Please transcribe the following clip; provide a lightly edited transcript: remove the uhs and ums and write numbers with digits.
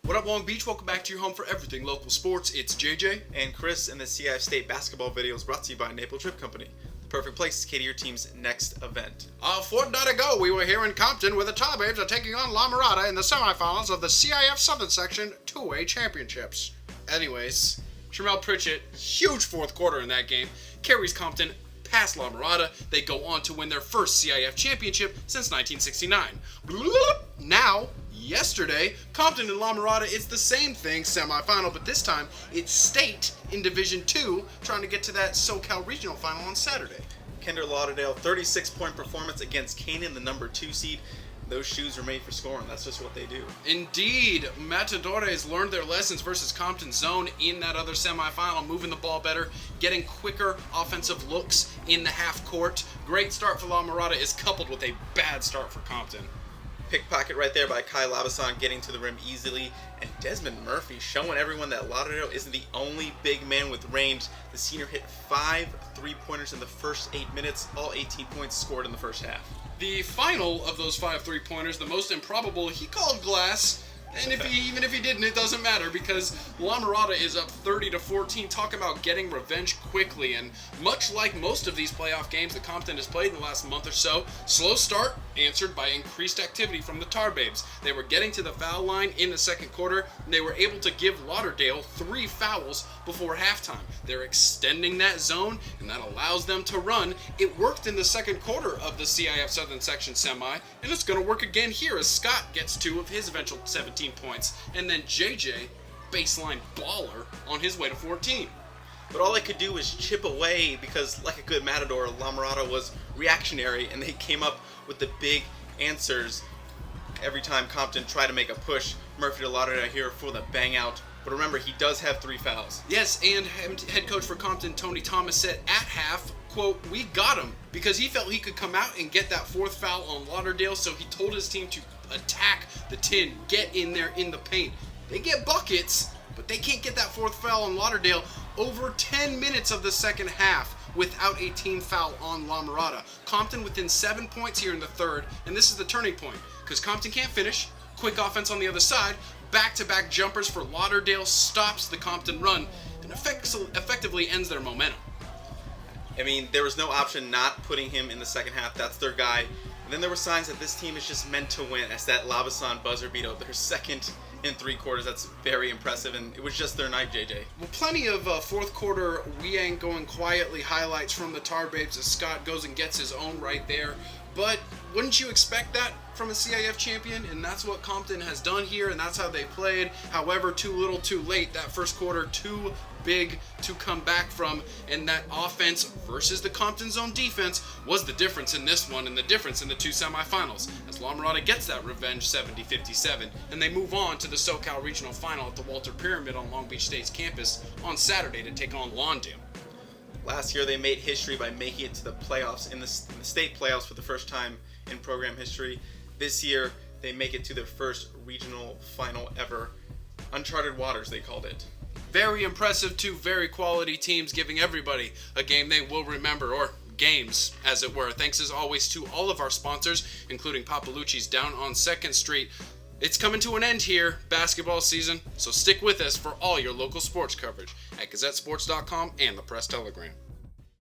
What up, Long Beach? Welcome back to your home for everything local sports. It's JJ and Chris, and the CIF State basketball video is brought to you by Maple Trip Company. The perfect place to cater your team's next event. A fortnight ago, we were here in Compton where the Tar Babes are taking on La Mirada in the semifinals of the CIF Southern Section 2A Championships. Anyways, Shamel Pritchett, huge fourth quarter in that game, carries Compton past La Mirada. They go on to win their first CIF championship since 1969. Now, yesterday, Compton and La Mirada, it's the same thing, semifinal, but this time it's state in Division 2, trying to get to that SoCal Regional Final on Saturday. Kinder Lauderdale, 36-point performance against Canaan, the number 2 seed. Those shoes are made for scoring. That's just what they do. Indeed. Matadores learned their lessons versus Compton zone in that other semifinal, moving the ball better, getting quicker offensive looks in the half court. Great start for La Mirada is coupled with a bad start for Compton. Pickpocket right there by Kai Labasan, getting to the rim easily. And Desmond Murphy showing everyone that Lauderdale isn't the only big man with range. The senior hit 5 3-pointers in the first 8 minutes. All 18 points scored in the first half. The final of those 5 3-pointers, the most improbable, he called glass. And even if he didn't, it doesn't matter because La Mirada is up 30-14. Talk about getting revenge quickly. And much like most of these playoff games that Compton has played in the last month or so, slow start answered by increased activity from the Tar Babes. They were getting to the foul line in the second quarter, and they were able to give Lauderdale 3 fouls before halftime. They're extending that zone, and that allows them to run. It worked in the second quarter of the CIF Southern Section semi, and it's going to work again here as Scott gets 2 of his eventual 17 points, and then JJ, baseline baller, on his way to 14. But all they could do was chip away because, like a good Matador, La Mirada was reactionary, and they came up with the big answers every time Compton tried to make a push. Murphy to Lauderdale here for the bang out. But remember, he does have 3 fouls. Yes, and head coach for Compton, Tony Thomas, said at half, quote, "We got him," because he felt he could come out and get that 4th foul on Lauderdale, so he told his team to attack the tin, get in there in the paint. They get buckets, but they can't get that 4th foul on Lauderdale over 10 minutes of the second half without a team foul on La Mirada. Compton within 7 points here in the third, and this is the turning point, because Compton can't finish. Quick offense on the other side. Back-to-back jumpers for Lauderdale stops the Compton run and effectively ends their momentum. I mean, there was no option not putting him in the second half. That's their guy. And then there were signs that this team is just meant to win, as that Labasan buzzer beat out their second in 3 quarters. That's very impressive, and it was just their night, JJ. Well, plenty of fourth quarter we ain't going quietly highlights from the Tar Babes as Scott goes and gets his own right there. But wouldn't you expect that from a CIF champion? And that's what Compton has done here, and that's how they played. However, too little, too late. That first quarter, too big to come back from, and that offense versus the Compton zone defense was the difference in this one and the difference in the 2 semifinals, as La Mirada gets that revenge 70-57, and they move on to the SoCal Regional Final at the Walter Pyramid on Long Beach State's campus on Saturday to take on Lawndale. Last year, they made history by making it to the playoffs, in the state playoffs for the first time in program history. This year, they make it to their first regional final ever. Uncharted waters, they called it. Very impressive, 2 very quality teams giving everybody a game they will remember, or games, as it were. Thanks as always to all of our sponsors, including Papalucci's down on 2nd Street. It's coming to an end here, basketball season, so stick with us for all your local sports coverage at GazetteSports.com and the Press Telegram.